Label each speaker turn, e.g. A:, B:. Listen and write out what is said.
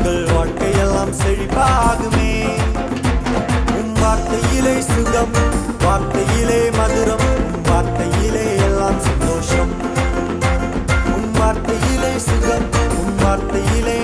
A: எங்கள் வாழ்க்கையெல்லாம் செழிப்பாகுமே. உம் வார்த்தையிலே சுகம், வார்த்தையிலே மதுரம், வார்த்தையிலே எல்லாம் சந்தோஷம். உம் வார்த்தையிலே சுகம், உம் வார்த்தையிலே